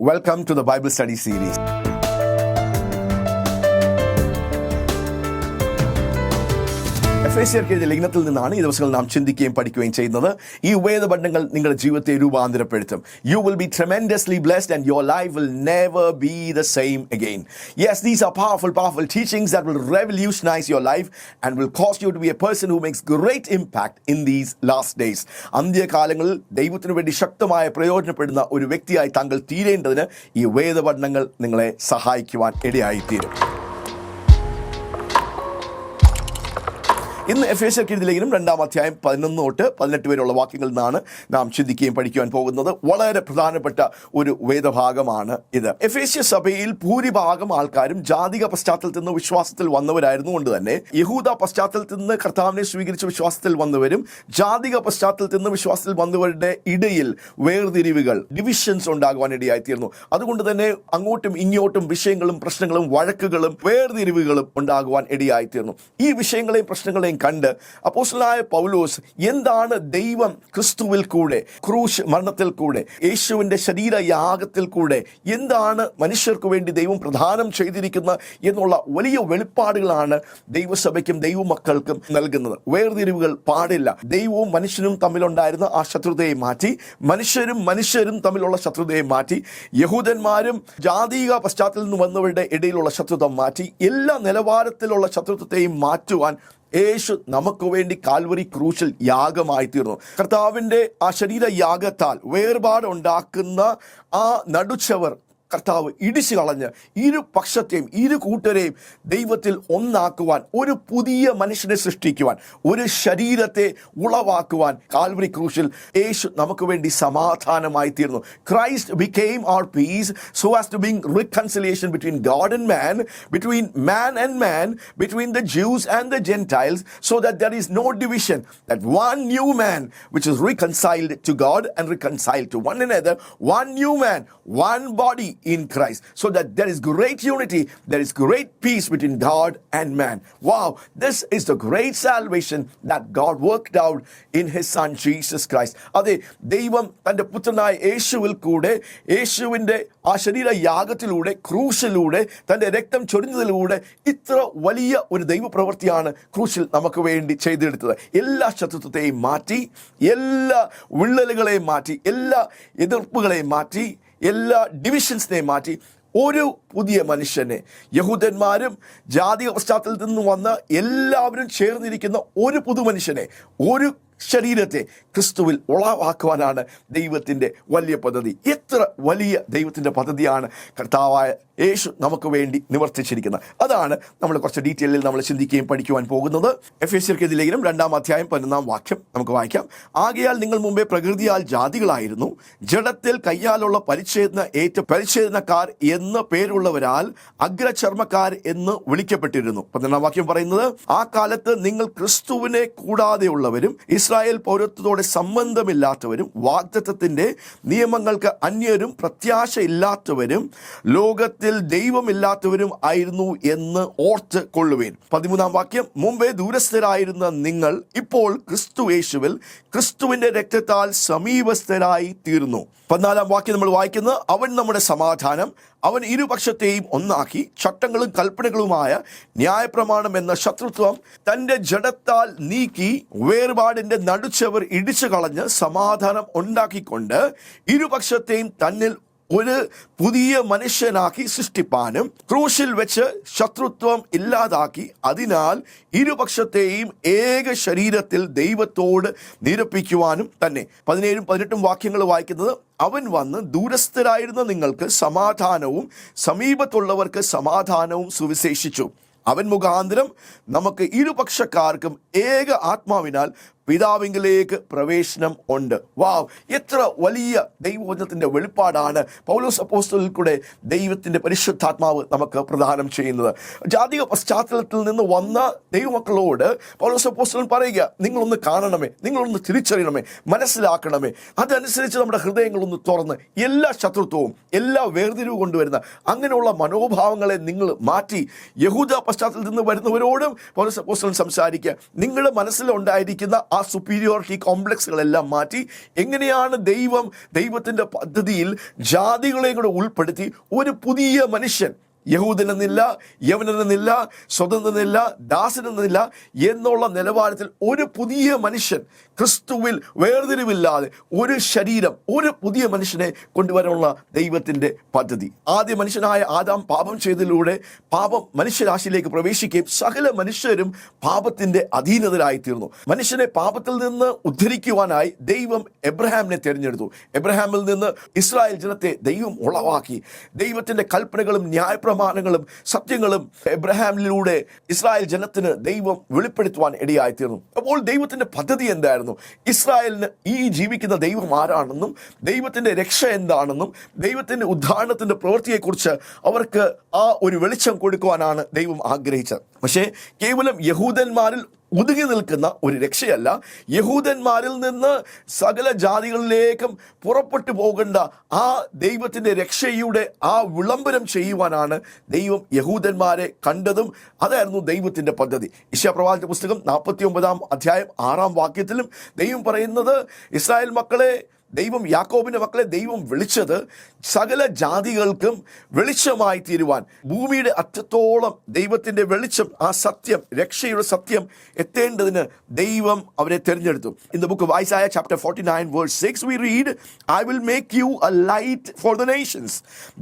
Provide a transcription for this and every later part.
Welcome to the Bible Study Series. എഫേസ്യർക്കെഴുതിയ ലേഖനത്തിൽ നിന്നാണ് ഈ ദിവസങ്ങൾ നാം ചിന്തിക്കുകയും പഠിക്കുകയും ചെയ്യുന്നത്. ഈ വേദപഠനങ്ങൾ നിങ്ങളുടെ ജീവിതത്തെ രൂപാന്തരപ്പെടുത്തും. You will be tremendously blessed and your life will never be the same again. Yes, these are powerful teachings that will revolutionize your life and will cause you to be a person who makes great impact in these last days. അന്ത്യകാലങ്ങളിൽ ദൈവത്തിനു വേണ്ടി ശക്തമായ പ്രയോജനപ്പെടുന്ന ഒരു വ്യക്തിയായി താങ്കൾ തീരേണ്ടതിന് ഈ വേദപഠനങ്ങൾ നിങ്ങളെ സഹായിക്കുവാൻ ഇടയായിത്തീരും. ഇന്ന് എഫേസ്യർക്കെഴുതിയ ലേഖനം 2-ാം അധ്യായം 11 തൊട്ട് 18 വരെയുള്ള വാക്യങ്ങളിൽ നിന്നാണ് നാം ചിന്തിക്കുകയും പഠിക്കുവാൻ പോകുന്നത്. വളരെ പ്രധാനപ്പെട്ട ഒരു വേദഭാഗമാണ് ഇത്. എഫേസ്യ സഭയിൽ ഭൂരിഭാഗം ആൾക്കാരും ജാതിക പശ്ചാത്തലത്തിൽ നിന്ന് വിശ്വാസത്തിൽ വന്നവരായിരുന്നു കൊണ്ട് തന്നെ യഹൂദ പശ്ചാത്തലത്തിൽ നിന്ന് കർത്താവിനെ സ്വീകരിച്ച വിശ്വാസത്തിൽ വന്നവരും ജാതിക പശ്ചാത്തലത്തിൽ നിന്ന് വിശ്വാസത്തിൽ വന്നവരുടെ ഇടയിൽ വേർതിരിവുകൾ, ഡിവിഷൻസ് ഉണ്ടാകുവാനിടയായിത്തീർന്നു. അതുകൊണ്ട് തന്നെ അങ്ങോട്ടും ഇങ്ങോട്ടും വിഷയങ്ങളും പ്രശ്നങ്ങളും വഴക്കുകളും വേർതിരിവുകളും ഉണ്ടാകുവാൻ ഇടയായിത്തീർന്നു. ഈ വിഷയങ്ങളെയും പ്രശ്നങ്ങളെയും കണ്ട് അപ്പോസ്തലനായ പൗലോസ് എന്താണ് ദൈവം ക്രിസ്തുവിൽ കൂടെ, ക്രൂശ് മരണത്തിൽ കൂടെ, യേശുവിൻ്റെ ശരീരയാഗത്തിൽ കൂടെ എന്താണ് മനുഷ്യർക്ക് വേണ്ടി ദൈവം പ്രദാനം ചെയ്തിരിക്കുന്നത് എന്നുള്ള വലിയ വെളിപ്പാടുകളാണ് ദൈവസഭയ്ക്കും ദൈവമക്കൾക്കും നൽകുന്നത്. വേർതിരിവുകൾ പാടില്ല. ദൈവവും മനുഷ്യനും തമ്മിലുണ്ടായിരുന്ന ആ ശത്രുതയെ മാറ്റി, മനുഷ്യരും തമ്മിലുള്ള ശത്രുതയെ മാറ്റി, യഹൂദന്മാരും ജാതീയ പശ്ചാത്തലത്തിൽ നിന്ന് വന്നവരുടെ ഇടയിലുള്ള ശത്രുത മാറ്റി, എല്ലാ നിലവാരത്തിലുള്ള ശത്രുത്വത്തെയും മാറ്റുവാൻ യേശു നമുക്ക് വേണ്ടി കാൽവരി ക്രൂശിൽ യാഗമായി തീർന്നു. കർത്താവിൻ്റെ ആ ശരീര യാഗത്താൽ വേർപാടുണ്ടാക്കുന്ന ആ നടുച്ചവർ കർത്താവ് ഇടിച്ചു കളഞ്ഞ് ഇരു പക്ഷത്തെയും ഇരു കൂട്ടരെയും ദൈവത്തിൽ ഒന്നാക്കുവാൻ, ഒരു പുതിയ മനുഷ്യനെ സൃഷ്ടിക്കുവാൻ, ഒരു ശരീരത്തെ ഉളവാക്കുവാൻ കാൽവരി ക്രൂശിൽ യേശു നമുക്ക് വേണ്ടി സമാധാനമായി തീർന്നു. Christ became our peace so as to bring reconciliation between God and man, between man and man, between the Jews and the Gentiles, so that there is no division, that one new man which is reconciled to God and reconciled to one another, one new man, one body in Christ, so that there is great unity, there is great peace between God and man. Wow, this is the great salvation that God worked out in his son Jesus Christ. അതെ, ദൈവം തൻ്റെ പുത്രനായ യേശുവിൽ കൂടെ, യേശുവിൻ്റെ ആ ശരീര യാഗത്തിലൂടെ, ക്രൂശിലൂടെ, തൻ്റെ രക്തം ചൊരിഞ്ഞതിലൂടെ ഇത്ര വലിയ ഒരു ദൈവപ്രവൃത്തിയാണ് ക്രൂശിൽ നമുക്ക് വേണ്ടി ചെയ്തെടുത്തത്. എല്ലാ ശത്രുത്വത്തെയും മാറ്റി, എല്ലാ വിള്ളലുകളെയും മാറ്റി, എല്ലാ എതിർപ്പുകളെയും മാറ്റി, എല്ലാ ഡിവിഷൻസിനെയും മാറ്റി ഒരു പുതിയ മനുഷ്യനെ, യഹൂദന്മാരും ജാതിക പശ്ചാത്തലത്തിൽ നിന്ന് വന്ന എല്ലാവരും ചേർന്നിരിക്കുന്ന ഒരു പുതുമനുഷ്യനെ, ഒരു ശരീരത്തെ ക്രിസ്തുവിൽ ഉളവാക്കുവാനാണ് ദൈവത്തിൻ്റെ വലിയ പദ്ധതി. എത്ര വലിയ ദൈവത്തിൻ്റെ പദ്ധതിയാണ് കർത്താവായ യേശു നമുക്ക് വേണ്ടി നിവർത്തിച്ചിരിക്കുന്നത്. അതാണ് നമ്മൾ കുറച്ച് ഡീറ്റെയിലിൽ നമ്മൾ ചിന്തിക്കുകയും പഠിക്കുവാൻ പോകുന്നത്. എഫേസ്യർക്കെഴുതിയ ലേഖനം 2-ാം അധ്യായം 11-ാം വാക്യം നമുക്ക് വായിക്കാം. ആകയാൽ നിങ്ങൾ മുമ്പേ പ്രകൃതിയാൽ ജാതികളായിരുന്നു, ജഡത്തിൽ കയ്യാലുള്ള പരിച്ഛേദനക്കാർ എന്ന് പേരുള്ളവരാൽ അഗ്രചർമ്മക്കാർ എന്ന് വിളിക്കപ്പെട്ടിരുന്നു. 12-ാം വാക്യം പറയുന്നത്, ആ കാലത്ത് നിങ്ങൾ ക്രിസ്തുവിനെ കൂടാതെയുള്ളവരും ഇസ്രായേൽ പൗരത്വത്തോടെ സംബന്ധമില്ലാത്തവരും വാഗ്ദത്തത്തിന്റെ നിയമങ്ങൾക്ക് അന്യരും പ്രത്യാശയില്ലാത്തവരും ലോകത്തിൽ ദൈവമില്ലാത്തവരും ആയിരുന്നു എന്ന് ഓർത്ത് കൊള്ളുവേൻ. 13-ാം വാക്യം, മുമ്പേ ദൂരസ്ഥരായിരുന്ന നിങ്ങൾ ഇപ്പോൾ ക്രിസ്തു യേശുവിൽ ക്രിസ്തുവിന്റെ രക്തത്താൽ സമീപസ്ഥരായി തീർന്നു. 14-ാം വാക്യം നമ്മൾ വായിക്കുന്നത്, അവൻ നമ്മുടെ സമാധാനം, അവൻ ഇരുപക്ഷത്തെയും ഒന്നാക്കി ചട്ടങ്ങളും കൽപ്പനകളുമായ ന്യായപ്രമാണം എന്ന ശത്രുത്വം തൻ്റെ ജഡത്താൽ നീക്കി വേർപാടിൻ്റെ നടുച്ചവർ ഇടിച്ചു കളഞ്ഞ് സമാധാനം ഉണ്ടാക്കിക്കൊണ്ട് ഇരുപക്ഷത്തെയും തന്നിൽ ഒരു പുതിയ മനുഷ്യനാക്കി സൃഷ്ടിപ്പാനും ക്രൂശിൽ വെച്ച് ശത്രുത്വം ഇല്ലാതാക്കി അതിനാൽ ഇരുപക്ഷത്തെയും ഏക ശരീരത്തിൽ ദൈവത്തോട് നിരപ്പിക്കുവാനും തന്നെ. 17-ഉം 18-ഉം വാക്യങ്ങൾ വായിക്കുന്നത്, അവൻ വന്ന് ദൂരസ്ഥരായിരുന്ന നിങ്ങൾക്ക് സമാധാനവും സമീപത്തുള്ളവർക്ക് സമാധാനവും സുവിശേഷിച്ചു. അവൻ മുഖാന്തരം നമുക്ക് ഇരുപക്ഷക്കാർക്കും ഏക ആത്മാവിനാൽ പിതാവിങ്കിലേക്ക് പ്രവേശനം ഉണ്ട്. വാവ്, എത്ര വലിയ ദൈവവചനത്തിൻ്റെ വെളിപ്പാടാണ് പൗലോസ് അപ്പോസ്തലനിൽ കൂടെ ദൈവത്തിൻ്റെ പരിശുദ്ധാത്മാവ് നമുക്ക് പ്രദാനം ചെയ്യുന്നത്. ജാതിക പശ്ചാത്തലത്തിൽ നിന്ന് വന്ന ദൈവമക്കളോട് പൗലോസ് അപ്പോസ്തലൻ പറയുക, നിങ്ങളൊന്ന് കാണണമേ, നിങ്ങളൊന്ന് തിരിച്ചറിയണമേ, മനസ്സിലാക്കണമേ. അതനുസരിച്ച് നമ്മുടെ ഹൃദയങ്ങളൊന്ന് തുറന്ന് എല്ലാ ശത്രുത്വവും, എല്ലാ വേർതിരിവ് കൊണ്ടുവരുന്ന അങ്ങനെയുള്ള മനോഭാവങ്ങളെ നിങ്ങൾ മാറ്റി യഹൂദ പശ്ചാത്തലത്തിൽ നിന്ന് വരുന്നവരോടും പൗലോസ് അപ്പോസ്തലൻ സംസാരിക്കുക. നിങ്ങളുടെ മനസ്സിലുണ്ടായിരിക്കുന്ന ആ സുപ്പീരിയോറിറ്റി കോംപ്ലക്സുകളെല്ലാം മാറ്റി എങ്ങനെയാണ് ദൈവത്തിൻ്റെ പദ്ധതിയിൽ ജാതികളെ കൂടെ ഉൾപ്പെടുത്തി ഒരു പുതിയ മനുഷ്യൻ, യഹൂദനെന്നില്ല, യവനെന്നില്ല, സ്വതന്ത്രനെന്നില്ല, ദാസനെന്നില്ല എന്നുള്ള നിലവാരത്തിൽ ഒരു പുതിയ മനുഷ്യൻ, ക്രിസ്തുവിൽ വേർതിരിവില്ലാതെ ഒരു ശരീരം, ഒരു പുതിയ മനുഷ്യനെ കൊണ്ടുവരാനുള്ള ദൈവത്തിൻ്റെ പദ്ധതി. ആദ്യ മനുഷ്യനായ ആദാം പാപം ചെയ്തതിലൂടെ പാപം മനുഷ്യരാശിയിലേക്ക് പ്രവേശിക്കുകയും സകല മനുഷ്യരും പാപത്തിൻ്റെ അധീനതയിലായിത്തീർന്നു. മനുഷ്യനെ പാപത്തിൽ നിന്ന് ഉദ്ധരിക്കുവാനായി ദൈവം എബ്രഹാമിനെ തിരഞ്ഞെടുത്തു. എബ്രഹാമിൽ നിന്ന് ഇസ്രായേൽ ജനത്തെ ദൈവം ഉളവാക്കി. ദൈവത്തിൻ്റെ കൽപ്പനകളും ന്യായപ്രമാണങ്ങളും സത്യങ്ങളും എബ്രഹാമിലൂടെ ഇസ്രായേൽ ജനത്തിന് ദൈവം വെളിപ്പെടുത്തുവാൻ ഇടയായിത്തീർന്നു. അപ്പോൾ ദൈവത്തിൻ്റെ പദ്ധതി എന്തായിരുന്നു? ഇസ്രായേലിന് ഈ ജീവിക്കുന്ന ദൈവം ആരാണെന്നും ദൈവത്തിൻ്റെ രക്ഷ എന്താണെന്നും ദൈവത്തിൻ്റെ ഉദ്ധാരണത്തിൻ്റെ പ്രവൃത്തിയെക്കുറിച്ച് അവർക്ക് ആ ഒരു വെളിച്ചം കൊടുക്കുവാനാണ് ദൈവം ആഗ്രഹിച്ചത്. പക്ഷേ കേവലം യഹൂദന്മാരിൽ ഒതുങ്ങി നിൽക്കുന്ന ഒരു രക്ഷയല്ല, യഹൂദന്മാരിൽ നിന്ന് സകല ജാതികളിലേക്കും പുറപ്പെട്ടു പോകേണ്ട ആ ദൈവത്തിൻ്റെ രക്ഷയുടെ ആ വിളംബരം ചെയ്യുവാനാണ് ദൈവം യഹൂദന്മാരെ കണ്ടതും. അതായിരുന്നു ദൈവത്തിൻ്റെ പദ്ധതി. യെശയ്യാപ്രവാചകന്റെ പുസ്തകം 49-ാം അധ്യായം 6-ാം വാക്യത്തിലും ദൈവം പറയുന്നത്, ഇസ്രായേൽ മക്കളെ, ദൈവം യാക്കോബിൻ്റെ മക്കളെ ദൈവം വിളിച്ചത് സകല ജാതികൾക്കും വെളിച്ചമായി തീരുവാൻ, ഭൂമിയുടെ അറ്റത്തോളം ദൈവത്തിൻ്റെ വെളിച്ചം, ആ സത്യം, രക്ഷയുടെ സത്യം എത്തേണ്ടതിന് ദൈവം അവരെ തിരഞ്ഞെടുത്തു. In the book of Isaiah chapter 49 verse 6 we read, I will make you a light for the nations,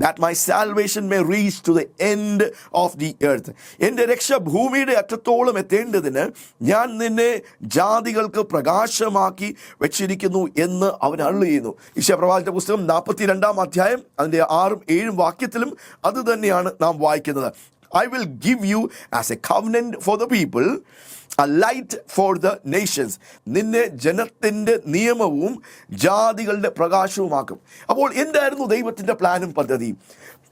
that my salvation may reach to the end of the earth. എൻ്റെ രക്ഷ ഭൂമിയുടെ അറ്റത്തോളം എത്തേണ്ടതിന് ഞാൻ നിന്നെ ജാതികൾക്ക് പ്രകാശമാക്കി വെച്ചിരിക്കുന്നു എന്ന് അവൻ ചെയ്യുന്നു. യെശയ്യാപ്രവാചകന്റെ പുസ്തകം 42-ാം അധ്യായം അതിൻ്റെ 6-7 വാക്യത്തിലും അത് തന്നെയാണ് നാം വായിക്കുന്നത്. I will give you as a covenant for the people, a light for the nations. നിന്നെ ജനത്തിൻ്റെ നിയമവും ജാതികളുടെ പ്രകാശവുമാക്കും. അപ്പോൾ എന്തായിരുന്നു ദൈവത്തിൻ്റെ പ്ലാനും പദ്ധതിയും?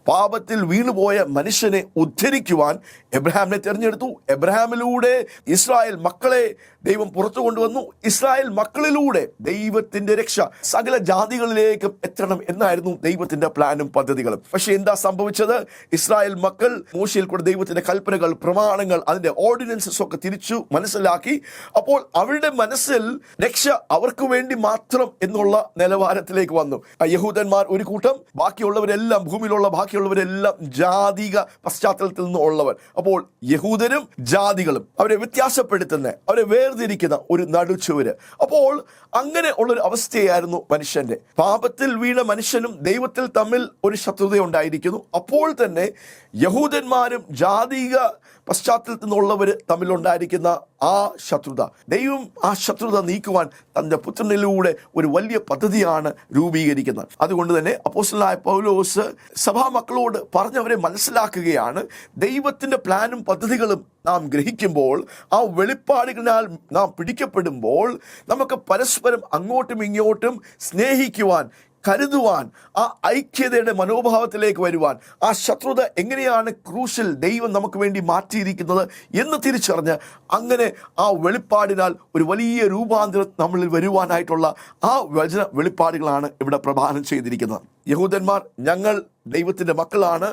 പാപത്തിൽ വീണുപോയ മനുഷ്യനെ ഉദ്ധരിക്കുവാൻ എബ്രഹാമിനെ തിരഞ്ഞെടുത്തു. എബ്രഹാമിലൂടെ ഇസ്രായേൽ മക്കളെ ദൈവം പുറത്തു കൊണ്ടുവന്നു. ഇസ്രായേൽ മക്കളിലൂടെ ദൈവത്തിൻ്റെ രക്ഷ സകല ജാതികളിലേക്കും എത്തണം എന്നായിരുന്നു ദൈവത്തിൻ്റെ പ്ലാനും പദ്ധതികളും. പക്ഷെ എന്താ സംഭവിച്ചത്? ഇസ്രായേൽ മക്കൾ മോശയിൽ കൂടെ ദൈവത്തിൻ്റെ കൽപ്പനകൾ, പ്രമാണങ്ങൾ, അതിൻ്റെ ഓർഡിനൻസസ് ഒക്കെ തിരിച്ചു മനസ്സിലാക്കി. അപ്പോൾ അവരുടെ മനസ്സിൽ രക്ഷ അവർക്ക് വേണ്ടി മാത്രം എന്നുള്ള നിലവാരത്തിലേക്ക് വന്നു. യഹൂദന്മാർ ഒരു കൂട്ടം, ബാക്കിയുള്ളവരെല്ലാം, ഭൂമിയിലുള്ള ബാക്കിയുള്ളവരെല്ലാം ജാതിക പശ്ചാത്തലത്തിൽ നിന്ന് ഉള്ളവർ. അപ്പോൾ യഹൂദരും ജാതികളും അവരെ വ്യത്യാസപ്പെടുത്തുന്ന, അവരെ വേർതിരിക്കുന്ന ഒരു നടുച്ചുവര്. അപ്പോൾ അങ്ങനെ ഉള്ളൊരു അവസ്ഥയായിരുന്നു മനുഷ്യന്റെ. പാപത്തിൽ വീണ മനുഷ്യനും ദൈവത്തിൽ തമ്മിൽ ഒരു ശത്രുത ഉണ്ടായിരിക്കുന്നു. അപ്പോൾ തന്നെ യഹൂദന്മാരും ജാതിക പശ്ചാത്തലത്തിൽ നിന്നുള്ളവർ തമ്മിലുണ്ടായിരിക്കുന്ന ആ ശത്രുത, ദൈവം ആ ശത്രുത നീക്കുവാൻ തൻ്റെ പുത്രനിലൂടെ ഒരു വലിയ പദ്ധതിയാണ് രൂപീകരിക്കുന്നത്. അതുകൊണ്ട് തന്നെ അപ്പോസ്തലനായ പൗലോസ് സഭാമക്കളോട് പറഞ്ഞവരെ മനസ്സിലാക്കുകയാണ്, ദൈവത്തിൻ്റെ പ്ലാനും പദ്ധതികളും നാം ഗ്രഹിക്കുമ്പോൾ, ആ വെളിപ്പാടുകളാൽ നാം പിടിക്കപ്പെടുമ്പോൾ നമുക്ക് പരസ്പരം അങ്ങോട്ടും ഇങ്ങോട്ടും സ്നേഹിക്കുവാൻ, കരുതുവാൻ, ആ ഐക്യതയുടെ മനോഭാവത്തിലേക്ക് വരുവാൻ, ആ ശത്രുത എങ്ങനെയാണ് ക്രൂശിൽ ദൈവം നമുക്ക് വേണ്ടി മാറ്റിയിരിക്കുന്നത് എന്ന് തിരിച്ചറിഞ്ഞ് അങ്ങനെ ആ വെളിപ്പാടിനാൽ ഒരു വലിയ രൂപാന്തരം നമ്മളിൽ വരുവാനായിട്ടുള്ള ആ വചന വെളിപ്പാടുകളാണ് ഇവിടെ പ്രദാനം ചെയ്തിരിക്കുന്നത്. യഹൂദന്മാർ, ഞങ്ങൾ ദൈവത്തിൻ്റെ മക്കളാണ്,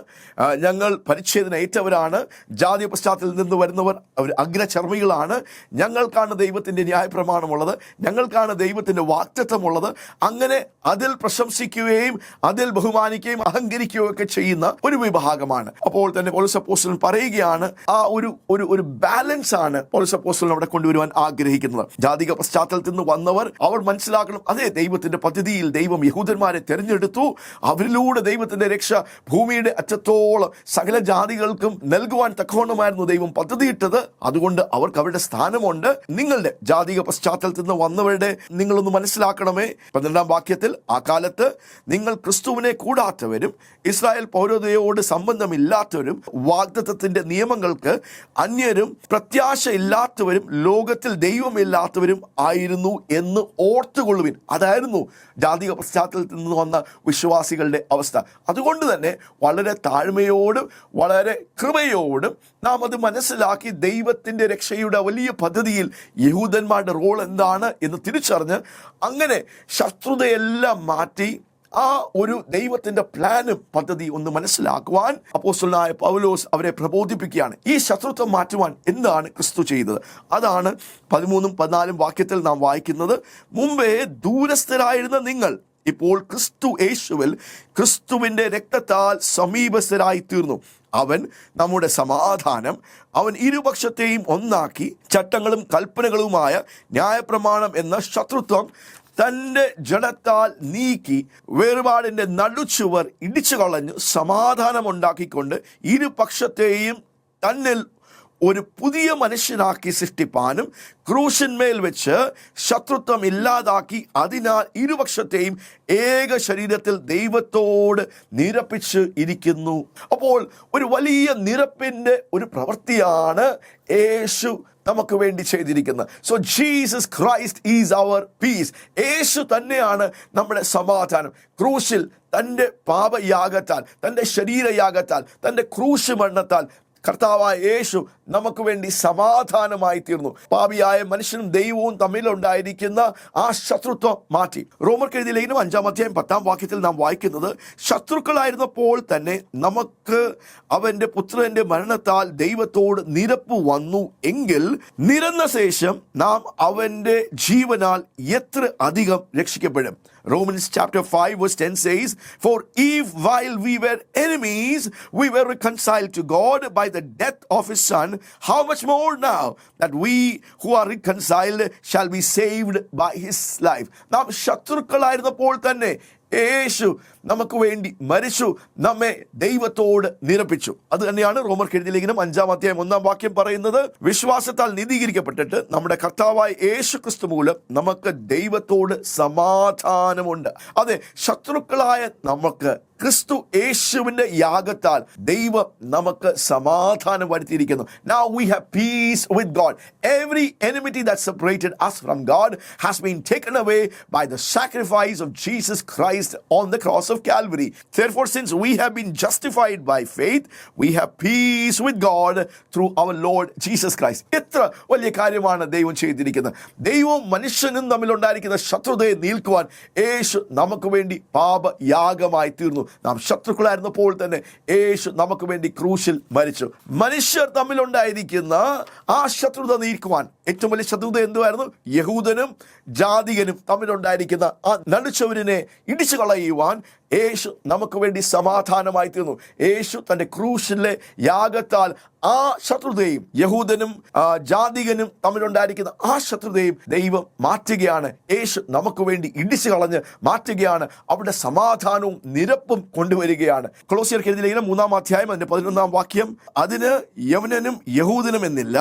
ഞങ്ങൾ പരിച്ഛേദന ഏറ്റവരാണ്, ജാതി പശ്ചാത്തലത്തിൽ നിന്ന് വരുന്നവർ അവർ അഗ്രചർമ്മികളാണ്, ഞങ്ങൾക്കാണ് ദൈവത്തിൻ്റെ ന്യായപ്രമാണമുള്ളത്, ഞങ്ങൾക്കാണ് ദൈവത്തിൻ്റെ വാഗ്ദത്തമുള്ളത്. അങ്ങനെ അതിൽ പ്രശംസിക്കുകയും അതിൽ ബഹുമാനിക്കുകയും അഹങ്കരിക്കുകയും ഒക്കെ ചെയ്യുന്ന ഒരു വിഭാഗമാണ്. അപ്പോൾ തന്നെ പൗലോസ് അപ്പോസ്തലൻ പറയുകയാണ്, ആ ഒരു ബാലൻസ് ആണ് പൗലോസ് അപ്പോസ്തലൻ അവിടെ കൊണ്ടുവരുവാൻ ആഗ്രഹിക്കുന്നത്. ജാതിക പശ്ചാത്തലത്തിൽ നിന്ന് വന്നവർ അവർ മനസ്സിലാക്കണം, അതെ, ദൈവത്തിൻ്റെ പദ്ധതിയിൽ ദൈവം യഹൂദന്മാരെ തിരഞ്ഞെടുത്തു, അവരിലൂടെ ദൈവത്തിൻ്റെ രക്ഷ ഭൂമിയുടെ അറ്റത്തോളം സകല ജാതികൾക്കും നൽകുവാൻ തക്കവണ്ണമായിരുന്നു ദൈവം പദ്ധതിയിട്ടത്. അതുകൊണ്ട് അവർക്ക് അവരുടെ സ്ഥാനമുണ്ട്. നിങ്ങളുടെ ജാതിക പശ്ചാത്തലത്തിൽ നിന്ന് വന്നവരുടെ നിങ്ങളൊന്ന് മനസ്സിലാക്കണമേ. 12-ാം വാക്യത്തിൽ, ആ കാലത്ത് നിങ്ങൾ ക്രിസ്തുവിനെ കൂടാത്തവരും ഇസ്രായേൽ പൗരതയോട് സംബന്ധമില്ലാത്തവരും വാഗ്ദത്തത്തിന്റെ നിയമങ്ങൾക്ക് അന്യരും പ്രത്യാശ ഇല്ലാത്തവരും ലോകത്തിൽ ദൈവമില്ലാത്തവരും ആയിരുന്നു എന്ന് ഓർത്തുകൊള്ളുവിൻ. അതായിരുന്നു ജാതിക പശ്ചാത്തലത്തിൽ നിന്ന് വന്ന വിശ്വാസികളുടെ അവസ്ഥ. അതുകൊണ്ട് തന്നെ വളരെ താഴ്മയോടും വളരെ കൃപയോടും നാം അത് മനസ്സിലാക്കി ദൈവത്തിൻ്റെ രക്ഷയുടെ വലിയ പദ്ധതിയിൽ യഹൂദന്മാരുടെ റോൾ എന്താണ് എന്ന് തിരിച്ചറിഞ്ഞ് അങ്ങനെ ശത്രുതയെല്ലാം മാറ്റി ആ ഒരു ദൈവത്തിന്റെ പ്ലാനും പദ്ധതി ഒന്ന് മനസ്സിലാക്കുവാൻ അപ്പോസ്തലനായ പൗലോസ് അവരെ പ്രബോധിപ്പിക്കുകയാണ്. ഈ ശത്രുത്വം മാറ്റുവാൻ എന്താണ് ക്രിസ്തു ചെയ്തത്? അതാണ് 13-14 വാക്യത്തിൽ നാം വായിക്കുന്നത്. മുമ്പേ ദൂരസ്ഥരായിരുന്ന നിങ്ങൾ ഇപ്പോൾ ക്രിസ്തു യേശുവിൽ ക്രിസ്തുവിന്റെ രക്തത്താൽ സമീപസ്ഥരായി തീർന്നു. അവൻ നമ്മുടെ സമാധാനം. അവൻ ഇരുപക്ഷത്തെയും ഒന്നാക്കി ചട്ടങ്ങളും കൽപ്പനകളുമായ ന്യായപ്രമാണം എന്ന ശത്രുത്വം തൻ്റെ ജഡത്താൽ നീക്കി വേർപാടിൻ്റെ നടുച്ചുവർ ഇടിച്ചു കളഞ്ഞു സമാധാനമുണ്ടാക്കിക്കൊണ്ട് ഇരുപക്ഷത്തെയും തന്നിൽ ഒരു പുതിയ മനുഷ്യനാക്കി സൃഷ്ടിപ്പാനും ക്രൂശന്മേൽ വെച്ച് ശത്രുത്വം ഇല്ലാതാക്കി അതിനാൽ ഇരുപക്ഷത്തെയും ഏക ശരീരത്തിൽ ദൈവത്തോട് നിരപ്പിച്ച് ഇരിക്കുന്നു. അപ്പോൾ ഒരു വലിയ നിരപ്പിൻ്റെ ഒരു പ്രവൃത്തിയാണ് യേശു നമുക്ക് വേണ്ടി ചെയ്തിരിക്കുന്നത്. So Jesus Christ is our peace. Yeshu തന്നെയാണ് നമ്മുടെ സമാധാനം. ക്രൂശിൽ തൻ്റെ പാപയാഗത്താൽ, തൻ്റെ ശരീരയാഗത്താൽ, തൻ്റെ ക്രൂശ് മരണത്താൽ കർത്താവായ യേശു നമുക്ക് വേണ്ടി സമാധാനമായി തീർന്നു. പാപിയായ മനുഷ്യനും ദൈവവും തമ്മിലുണ്ടായിരിക്കുന്ന ആ ശത്രുത്വം മാറ്റി. റോമർക്ക് എഴുതിയ ലേഖനം 5-10 വാക്യത്തിൽ നാം വായിക്കുന്നത്, ശത്രുക്കളായിരുന്നപ്പോൾ തന്നെ നമുക്ക് അവൻ്റെ പുത്രന്റെ മരണത്താൽ ദൈവത്തോട് നിരപ്പ് വന്നു എങ്കിൽ നിരന്ന ശേഷം നാം അവൻ്റെ ജീവനാൽ എത്ര അധികം രക്ഷിക്കപ്പെടും. Romans chapter 5 verse 10 says, for if while we were enemies we were reconciled to God by the death of his son, how much more now that we who are reconciled shall be saved by his life. നാം ശത്രുക്കളായിരുന്നപ്പോൾ തന്നെ യേശു നമുക്ക് വേണ്ടി മരിച്ചു, നമ്മെ ദൈവത്തോട് നിരപ്പിച്ചു. അത് തന്നെയാണ് റോമർക്ക് എഴുതിയ ലേഖനം 5-1 വാക്യം പറയുന്നത്. വിശ്വാസത്താൽ നീതീകരിക്കപ്പെട്ടിട്ട് നമ്മുടെ കർത്താവായ യേശു ക്രിസ്തു മൂലം നമുക്ക് ദൈവത്തോട് സമാധാനമുണ്ട്. അതെ, ശത്രുക്കളായ നമുക്ക് ക്രിസ്തു യേശുവിന്റെ യാഗത്താൽ ദൈവം നമുക്ക് സമാധാനം വരുത്തിയിരിക്കുന്നു. Now we have peace with God. Every enmity that separated us from God has been taken away by the sacrifice of Jesus Christ on the cross of Calvary. Therefore, since we have been justified by faith, we have peace with God through our Lord Jesus Christ. എത്ര വലിയ കാര്യമാണ് ദൈവം ചെയ്തിരിക്കുന്നത്. ദൈവവും മനുഷ്യനും തമ്മിലുണ്ടായിരിക്കുന്ന ശത്രുതയെ നീക്കുവാൻ യേശു നമുക്ക് വേണ്ടി പാപയാഗമായി തീർന്നു. നാം ശത്രുക്കളായിരുന്നപ്പോൾ തന്നെ യേശു നമുക്ക് വേണ്ടി ക്രൂശിൽ മരിച്ചു. മനുഷ്യർ തമ്മിലുണ്ടായിരിക്കുന്ന ആ ശത്രുത നീക്കുവാൻ ഏറ്റവും വലിയ ശത്രുത എന്തുവായിരുന്നു? യഹൂദനും ജാതികനും തമ്മിലുണ്ടായിരിക്കുന്ന ആ നടുച്ചവരിനെ ഇടിച്ചു കളയുവാൻ യേശു നമുക്ക് വേണ്ടി സമാധാനമായി തീർന്നു. യേശു തൻ്റെ ക്രൂശിലെ യാഗത്താൽ ആ ശത്രുതയും യഹൂദനും ജാതികനും തമ്മിലുണ്ടായിരിക്കുന്ന ആ ശത്രുതയും ദൈവം മാറ്റുകയാണ്. യേശു നമുക്ക് വേണ്ടി ഇടിച്ചു കളഞ്ഞ് മാറ്റുകയാണ്. അവിടെ സമാധാനവും നിരപ്പും കൊണ്ടുവരികയാണ്. കൊളോസ്യർക്ക് എഴുതിയ ലേഖനം 3-ാം അതിന്റെ 11-ാം വാക്യം, അതിന് യവനനും യഹൂദനും എന്നില്ല,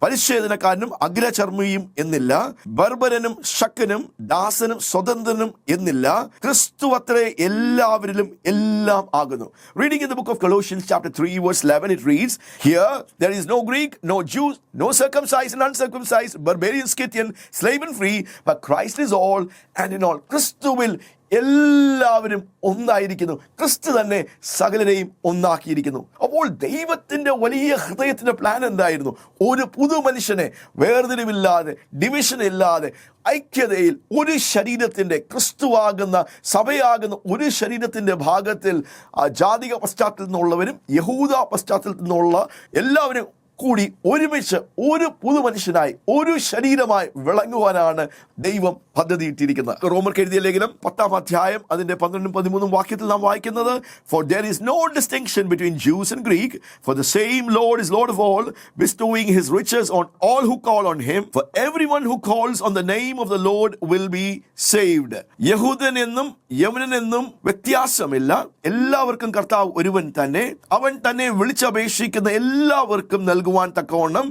പരിച്ഛേദനക്കാരനും അഗ്രചർമ്മിയും എന്നില്ല, ബർബരനും ശക്കനും ദാസനും സ്വതന്ത്രനും എന്നില്ല, ക്രിസ്തു അത്രേ എല്ലാവരിലും എല്ലാം ആകുന്നു. Reading in the book of Colossians chapter 3 verse 11, it reads, here there is no Greek, no Jew, no circumcised and uncircumcised, barbarian, Scythian, slave and free, but Christ is all and in all. ക്രിസ്തുവിൽ എല്ലാവരും ഒന്നായിരിക്കുന്നു. ക്രിസ്തു തന്നെ സകലരെയും ഒന്നാക്കിയിരിക്കുന്നു. അപ്പോൾ ദൈവത്തിന്റെ വലിയ ഹൃദയത്തിന്റെ plan എന്തായിരുന്നു? ഒരു പുതു മനുഷ്യനെ വേർതിരിവില്ലാതെ, ഡിവിഷൻ ഇല്ലാതെ, ഐക്യതയിൽ ഒരു ശരീരത്തിന്റെ, ക്രിസ്തുവാകുന്ന സഭയാകുന്ന ഒരു ശരീരത്തിന്റെ ഭാഗത്തിൽ ജാതിക പശ്ചാത്തലത്തിൽ നിന്നുള്ളവരും യഹൂദ പശ്ചാത്തലത്തിൽ നിന്നുള്ള എല്ലാവരും കൂടി ഒരുമിച്ച് ഒരു പുതു മനുഷ്യനായി, ഒരു ശരീരമായി വിളങ്ങുവാനാണ് ദൈവം പദ്ധതിയിട്ടിരിക്കുന്നത്. റോമർക്ക് എഴുതിയ ലേഖനം 10-ാം അതിന്റെ 12-13 വാക്യത്തിൽ നാം വായിക്കുന്നത്, for there is no distinction between Jews and Greek, for the same Lord is Lord of all, bestowing his riches on all who call on him, for everyone who calls on the name of the Lord will be saved. യഹൂദൻ എന്നും യവനൻ എന്നും വ്യത്യാസമില്ല, എല്ലാവർക്കും കർത്താവ് ഒരുവൻ തന്നെ, അവൻ തന്നെ വിളിച്ചപേക്ഷിക്കുന്ന എല്ലാവർക്കും നൽകുവാൻ തക്കവണ്ണം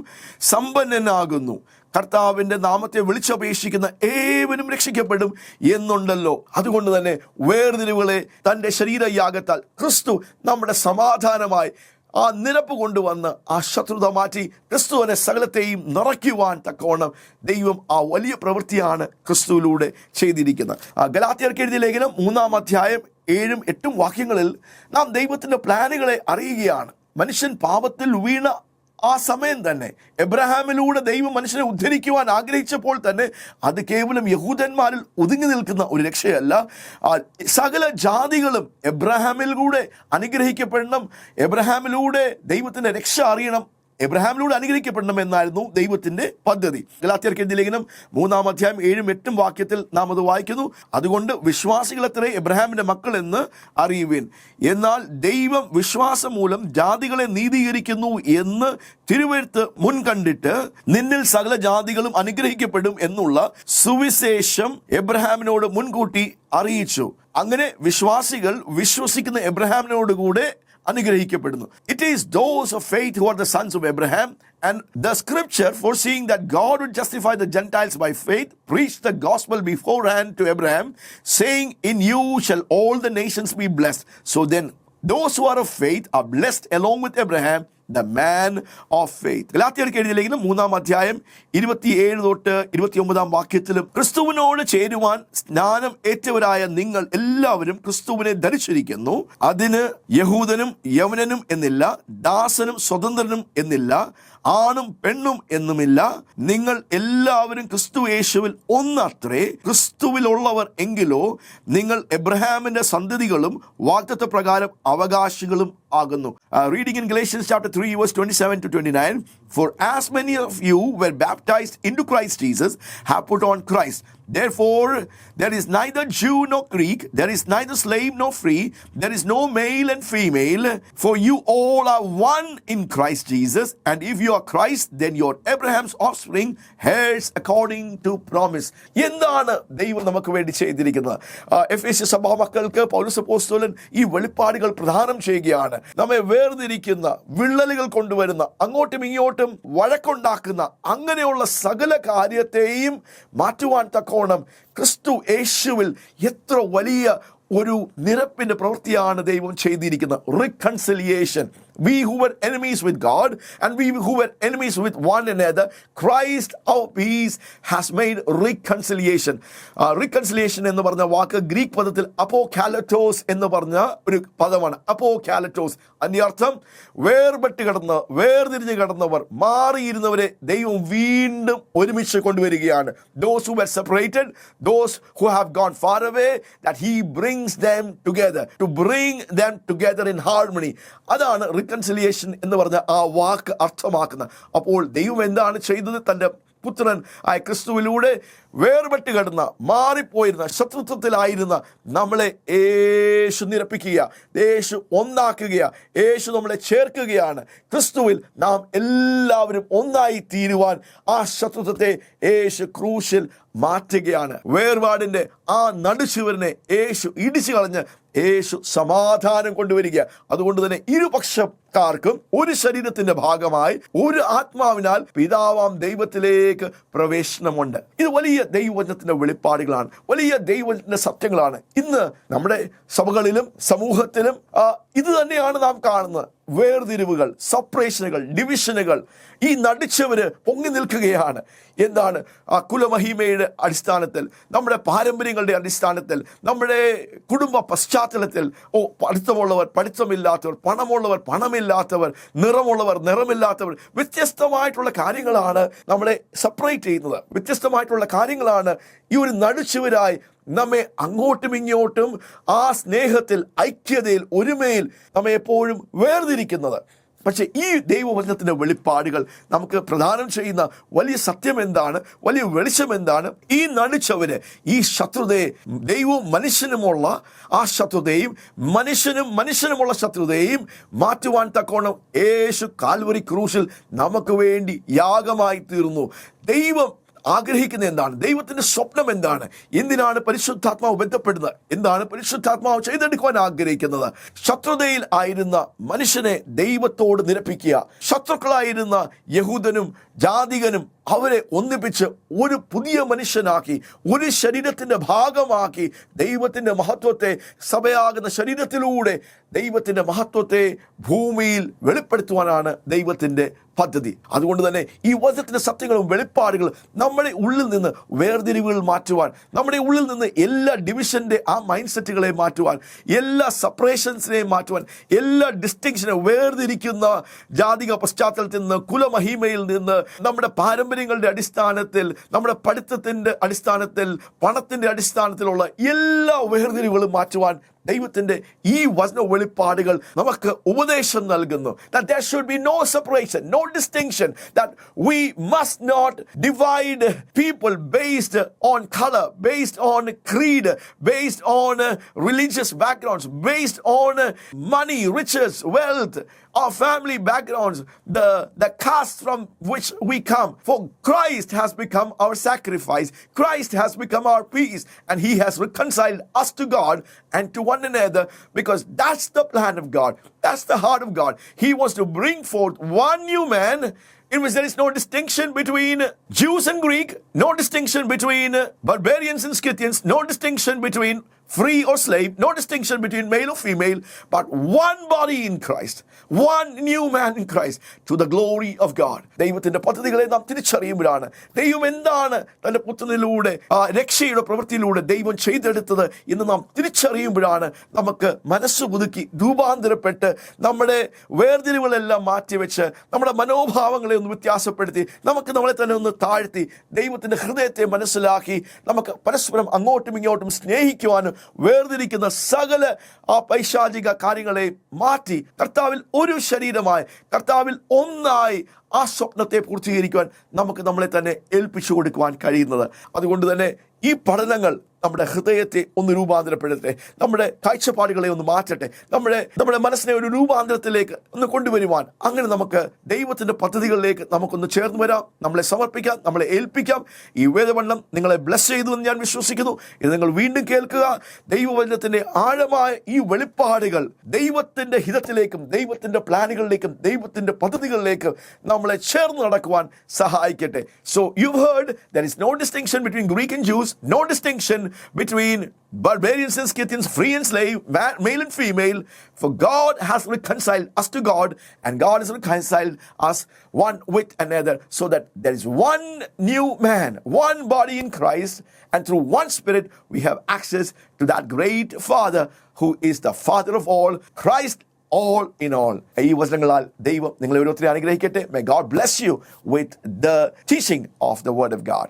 സമ്പന്നനാകുന്നു. കർത്താവിന്റെ നാമത്തെ വിളിച്ചപേക്ഷിക്കുന്ന ഏവനും രക്ഷിക്കപ്പെടും എന്നുണ്ടല്ലോ. അതുകൊണ്ട് തന്നെ വേർതിരിവുകളെ തൻ്റെ ശരീരയാഗത്താൽ ക്രിസ്തു നമ്മുടെ സമാധാനമായി ആ നിരപ്പ് കൊണ്ടുവന്ന് ആ ശത്രുത മാറ്റി ക്രിസ്തുവിനെ സകലത്തെയും നിറയ്ക്കുവാൻ തക്കവണ്ണം ദൈവം ആ വലിയ പ്രവൃത്തിയാണ് ക്രിസ്തുവിലൂടെ ചെയ്തിരിക്കുന്നത്. ഗലാത്യർക്ക് എഴുതിയ ലേഖനം 3-ാം 7-8 വാക്യങ്ങളിൽ നാം ദൈവത്തിൻ്റെ പ്ലാനുകളെ അറിയുകയാണ്. മനുഷ്യൻ പാപത്തിൽ വീണ ആ സമയം തന്നെ എബ്രഹാമിലൂടെ ദൈവം മനുഷ്യനെ ഉദ്ധരിക്കുവാൻ ആഗ്രഹിച്ചപ്പോൾ തന്നെ അത് കേവലം യഹൂദന്മാരിൽ ഒതുങ്ങി നിൽക്കുന്ന ഒരു രക്ഷയല്ല. സകല ജാതികളും എബ്രഹാമിലൂടെ അനുഗ്രഹിക്കപ്പെടണം, എബ്രഹാമിലൂടെ ദൈവത്തിൻ്റെ രക്ഷ അറിയണം, എബ്രഹാമിലൂടെ അനുഗ്രഹിക്കപ്പെടണം എന്നായിരുന്നു ദൈവത്തിൻ്റെ പദ്ധതി. ഗലാത്യർക്ക് എഴുതിയ ലേഖനം 3-ാം അധ്യായം 7-8 വാക്യത്തിൽ നാം അത് വായിക്കുന്നു. അതുകൊണ്ട് വിശ്വാസികളത്രേ എബ്രഹാമിൻ്റെ മക്കൾ എന്ന് അറിയുവിൻ. എന്നാൽ ദൈവം വിശ്വാസം മൂലം ജാതികളെ നീതീകരിക്കുന്നു എന്ന് തിരുവെഴുത്ത് മുൻകണ്ടിട്ട് നിന്നിൽ സകല ജാതികളും അനുഗ്രഹിക്കപ്പെടും എന്നുള്ള സുവിശേഷം എബ്രഹാമിനോട് മുൻകൂട്ടി അറിയിച്ചു. അങ്ങനെ വിശ്വാസികൾ വിശ്വസിക്കുന്ന എബ്രഹാമിനോടുകൂടെ അനുഗ്രഹിക്കപ്പെടുന്നു. It is those of faith who are the sons of Abraham, and the scripture, foreseeing that God would justify the Gentiles by faith, preached the gospel beforehand to Abraham, saying, in you shall all the nations be blessed. So then those who are of faith are blessed along with Abraham, the man of faith. ഗലാത്യർക്ക് എഴുതിയ ലേഖനം 3-ാം അധ്യായം 27-29 വാക്യത്തിലും ക്രിസ്തുവിനോട് ചേരുവാൻ സ്നാനം ഏറ്റവരായ നിങ്ങൾ എല്ലാവരും ക്രിസ്തുവിനെ ധരിച്ചിരിക്കുന്നു. അതിന് യഹൂദനും യവനനും എന്നില്ല, ദാസനും സ്വതന്ത്രനും എന്നില്ല, ആണും പെണ്ണും എന്നുമില്ല, നിങ്ങൾ എല്ലാവരും ക്രിസ്തു യേശുവിൽ ഒന്നത്രേ. ക്രിസ്തുവിലുള്ളവർ എങ്കിലോ നിങ്ങൾ എബ്രഹാമിന്റെ സന്തതികളും വാഗ്ദത്ത പ്രകാരം അവകാശികളും ആകുന്നു. Reading in Galatians chapter 3 verse 27-29, for as many of you were baptized into Christ Jesus have put on Christ. Therefore there is neither Jew nor Greek, there is neither slave nor free, there is no male and female, for you all are one in Christ Jesus. And if you are Christ, then you are Abraham's offspring, heirs according to promise. എന്താണ് ദൈവം നമുക്ക് വേണ്ടി ചെയ്തിരിക്കുന്നത്? എഫേസ്യ സഭാ മക്കൾക്ക് പൗലോസ് അപ്പോസ്തലൻ ഈ വെളിപ്പാടുകൾ പ്രദാനം ചെയ്യുകയാണ്. നമ്മെ വേർതിരിക്കുന്ന, വിള്ളലുകൾ കൊണ്ടുവരുന്ന, അങ്ങോട്ടും ഇങ്ങോട്ടും വഴക്കുണ്ടാക്കുന്ന അങ്ങനെയുള്ള സകല കാര്യത്തെയും മാറ്റുവാൻ തക്കോണം ക്രിസ്തു യേശുവിൽ എത്ര വലിയ ഒരു നിരപ്പിന്റെ പ്രവൃത്തിയാണ് ദൈവം ചെയ്തിരിക്കുന്നത്. Reconciliation. We who were enemies with God and we who were enemies with one another, Christ our peace has made reconciliation. Reconciliation എന്ന് പറഞ്ഞ വാക്ക് ഗ്രീക്ക് പദത്തിൽ അപ്പോകാലറ്റോസ് എന്ന് പറഞ്ഞ ഒരു പദമാണ്. അപ്പോകാലറ്റോസ് അതിന്റെ അർത്ഥം വേർപെട്ട് കിടന്ന്, വേർതിരിഞ്ഞ് കിടന്നവർ, മാറിയിരുന്നവരെ ദൈവം വീണ്ടും ഒരുമിച്ച് കൊണ്ടുവരികയാണ്. Those who were separated, those who have gone far away, that he brings them together, to bring them together in harmony. അതാണ് റിക്കൺസിലിയേഷൻ എന്ന് പറഞ്ഞ ആ വാക്ക് അർത്ഥമാക്കുന്നത്. അപ്പോൾ ദൈവം എന്താണ് ചെയ്തത്? തൻ്റെ പുത്രൻ ആയ ക്രിസ്തുവിലൂടെ വേർപെട്ട് കിടന്ന, മാറിപ്പോയിരുന്ന, ശത്രുത്വത്തിലായിരുന്ന നമ്മളെ യേശു നിരപ്പിക്കുക, യേശു ഒന്നാക്കുകയാണ്, യേശു നമ്മളെ ചേർക്കുകയാണ്. ക്രിസ്തുവിൽ നാം എല്ലാവരും ഒന്നായി തീരുവാൻ ആ ശത്രുത്വത്തെ യേശു ക്രൂശിൽ മാറ്റുകയാണ്. വേർപാടിൻ്റെ ആ നടുച്ചുവരിനെ യേശു ഇടിച്ചു കളഞ്ഞ് യേശു സമാധാനം കൊണ്ടുവരിക. അതുകൊണ്ട് തന്നെ ഇരുപക്ഷക്കാർക്കും ഒരു ശരീരത്തിന്റെ ഭാഗമായി ഒരു ആത്മാവിനാൽ പിതാവാം ദൈവത്തിലേക്ക് പ്രവേശനമുണ്ട്. ഇത് വലിയ ദൈവവചനത്തിന്റെ വെളിപ്പാടുകളാണ്, വലിയ ദൈവവചന സത്യങ്ങളാണ്. ഇന്ന് നമ്മുടെ സഭകളിലും സമൂഹത്തിലും ഇത് തന്നെയാണ് നാം കാണുന്നത്. വേർതിരിവുകൾ, സെപ്പറേഷനുകൾ, ഡിവിഷനുകൾ, ഈ നടിച്ചവര് പൊങ്ങി നിൽക്കുകയാണ്. എന്താണ്? കുലമഹിമയുടെ അടിസ്ഥാനത്തിൽ, നമ്മുടെ പാരമ്പര്യങ്ങളുടെ അടിസ്ഥാനത്തിൽ, നമ്മുടെ കുടുംബ പശ്ചാത്തലത്തിൽ, പഠിത്തമുള്ളവർ, പഠിത്തമില്ലാത്തവർ, പണമുള്ളവർ, പണമില്ലാത്തവർ, നിറമുള്ളവർ, നിറമില്ലാത്തവർ, വ്യത്യസ്തമായിട്ടുള്ള കാര്യങ്ങളാണ് നമ്മളെ സെപ്പറേറ്റ് ചെയ്യുന്നത്. വ്യത്യസ്തമായിട്ടുള്ള കാര്യങ്ങളാണ് ഈ ഒരു നടുച്ചുവരായി നമ്മെ അങ്ങോട്ടും ഇങ്ങോട്ടും ആ സ്നേഹത്തിൽ, ഐക്യതയിൽ, ഒരുമയിൽ നമ്മെ എപ്പോഴും വേർതിരിക്കുന്നത്. പക്ഷേ ഈ ദൈവവചനത്തിൻ്റെ വെളിപ്പാടുകൾ നമുക്ക് പ്രദാനം ചെയ്യുന്ന വലിയ സത്യം എന്താണ്? വലിയ വെളിച്ചം എന്താണ്? ഈ നടിച്ചവര്, ഈ ശത്രുതയെ, ദൈവവും മനുഷ്യനുമുള്ള ആ ശത്രുതയും മനുഷ്യനുമുള്ള ശത്രുതയും മാറ്റുവാൻ തക്കോണം യേശു കാൽവരി ക്രൂശിൽ നമുക്ക് വേണ്ടി യാഗമായി തീർന്നു. ദൈവം ആഗ്രഹിക്കുന്ന എന്താണ്? ദൈവത്തിന്റെ സ്വപ്നം എന്താണ്? എന്തിനാണ് പരിശുദ്ധാത്മാവ് ബന്ധപ്പെടുന്നത്? എന്താണ് പരിശുദ്ധാത്മാവ് ചെയ്തെടുക്കുവാൻ ആഗ്രഹിക്കുന്നത്? ശത്രുതയിൽ ആയിരുന്ന മനുഷ്യനെ ദൈവത്തോട് നിരപ്പിക്കുക. ശത്രുക്കളായിരുന്ന യഹൂദനും ജാതികനും അവരെ ഒന്നിപ്പിച്ച് ഒരു പുതിയ മനുഷ്യനാക്കി, ഒരു ശരീരത്തിന്റെ ഭാഗമാക്കി ദൈവത്തിന്റെ മഹത്വത്തെ, സഭയാകുന്ന ശരീരത്തിലൂടെ ദൈവത്തിന്റെ മഹത്വത്തെ ഭൂമിയിൽ വെളിപ്പെടുത്തുവാനാണ് ദൈവത്തിന്റെ പദ്ധതി. അതുകൊണ്ട് തന്നെ ഈ വചനത്തിന്റെ സത്യങ്ങളും വെളിപ്പാടുകളും നമ്മുടെ ഉള്ളിൽ നിന്ന് വേർതിരിവുകൾ മാറ്റുവാൻ, നമ്മുടെ ഉള്ളിൽ നിന്ന് എല്ലാ ഡിവിഷന്റെ ആ മൈൻഡ് സെറ്റുകളെ മാറ്റുവാൻ, എല്ലാ സെപ്പറേഷൻസിനെയും മാറ്റുവാൻ, എല്ലാ ഡിസ്റ്റിങ്ഷനെ വേർതിരിക്കുന്ന ജാതിക പശ്ചാത്തലത്തിൽ നിന്ന്, കുലമഹിമയിൽ നിന്ന്, നമ്മുടെ പാരമ്പര്യങ്ങളുടെ അടിസ്ഥാനത്തിൽ, നമ്മുടെ പഠിത്തത്തിന്റെ അടിസ്ഥാനത്തിൽ, പണത്തിന്റെ അടിസ്ഥാനത്തിലുള്ള എല്ലാ വേർതിരിവുകളും മാറ്റുവാൻ ദൈവത്തിന്റെ ഈ വചന വെളിപ്പാടുകൾ നമുക്ക് ഉപദേശം നൽകുന്നു. That there should be no separation, no distinction, that we must not divide people based on color, based on creed, based on religious backgrounds, based on money, riches, wealth, our family backgrounds, the caste from which we come. For Christ has become our sacrifice. Christ has become our peace, and he has reconciled us to God and to one another, because that's the plan of God. That's the heart of God. He wants to bring forth one new man in which there is no distinction between Jews and Greek, no distinction between barbarians and Scythians, no distinction between free or slave, no distinction between male or female, but one body in Christ, one new man in Christ, to the glory of God. ദൈവത്തിന്റെ പദ്ധതികളെ നാം തിരിച്ചറിയുമ്പോഴാണ് ദൈവം എന്താണ് തന്റെ പുത്രനിലൂടെ രക്ഷയുടെ പ്രവൃത്തിയിലൂടെ ദൈവം ചെയ്തെടുത്തത് എന്ന് നാം തിരിച്ചറിയുമ്പോഴാണ് നമുക്ക് മനസ്സ് പുതുക്കി രൂപാന്തരപ്പെട്ട് നമ്മുടെ വേർതിരിവുകളെല്ലാം മാറ്റിവെച്ച് നമ്മുടെ മനോഭാവങ്ങളെ ഒന്ന് വ്യത്യാസപ്പെടുത്തി നമുക്ക് നമ്മളെ തന്നെ ഒന്ന് താഴ്ത്തി ദൈവത്തിന്റെ ഹൃദയത്തെ മനസ്സിലാക്കി നമുക്ക് പരസ്പരം അങ്ങോട്ടും ഇങ്ങോട്ടും സ്നേഹിക്കുവാനും വേർതിരിക്കുന്ന സകല ആ പൈശാചിക കാര്യങ്ങളെ മാറ്റി കർത്താവിൽ ഒരു ശരീരമായി, കർത്താവിൽ ഒന്നായി ആ സ്വപ്നത്തെ പൂർത്തീകരിക്കുവാൻ നമുക്ക് നമ്മളെ തന്നെ ഏൽപ്പിച്ചു കൊടുക്കുവാൻ കഴിയുന്നത്. അതുകൊണ്ട് തന്നെ ഈ പഠനങ്ങൾ നമ്മുടെ ഹൃദയത്തെ ഒന്ന് രൂപാന്തരപ്പെടുത്തട്ടെ, നമ്മുടെ കാഴ്ചപ്പാടുകളെ ഒന്ന് മാറ്റട്ടെ, നമ്മുടെ മനസ്സിനെ ഒരു രൂപാന്തരത്തിലേക്ക് ഒന്ന് കൊണ്ടുവരുവാൻ, അങ്ങനെ നമുക്ക് ദൈവത്തിന്റെ പദ്ധതികളിലേക്ക് നമുക്കൊന്ന് ചേർന്ന് വരാം, നമ്മളെ സമർപ്പിക്കാം, നമ്മളെ ഏൽപ്പിക്കാം. ഈ വേദവചനം നിങ്ങളെ ബ്ലസ് ചെയ്തു എന്ന് ഞാൻ വിശ്വസിക്കുന്നു. ഇത് നിങ്ങൾ വീണ്ടും കേൾക്കുക. ദൈവവചനത്തിന്റെ ആഴമായ ഈ വെളിപ്പാടുകൾ ദൈവത്തിന്റെ ഹിതത്തിലേക്കും ദൈവത്തിന്റെ പ്ലാനുകളിലേക്കും ദൈവത്തിന്റെ പദ്ധതികളിലേക്കും നമ്മളെ ചേർന്ന് നടക്കുവാൻ സഹായിക്കട്ടെ. So you've heard there is no distinction between Greek and Jews, no distinction between barbarians and Scythians, free and slave, male and female, for God has reconciled us to God, and God has reconciled us one with another, so that there is one new man, one body in Christ, and through one Spirit we have access to that great Father who is the Father of all, Christ all in all. ഈ വചനങ്ങളാൽ ദൈവം നിങ്ങളെ ഓരോരുത്തരെ അനുഗ്രഹിക്കട്ടെ. May God bless you with the teaching of the Word of God.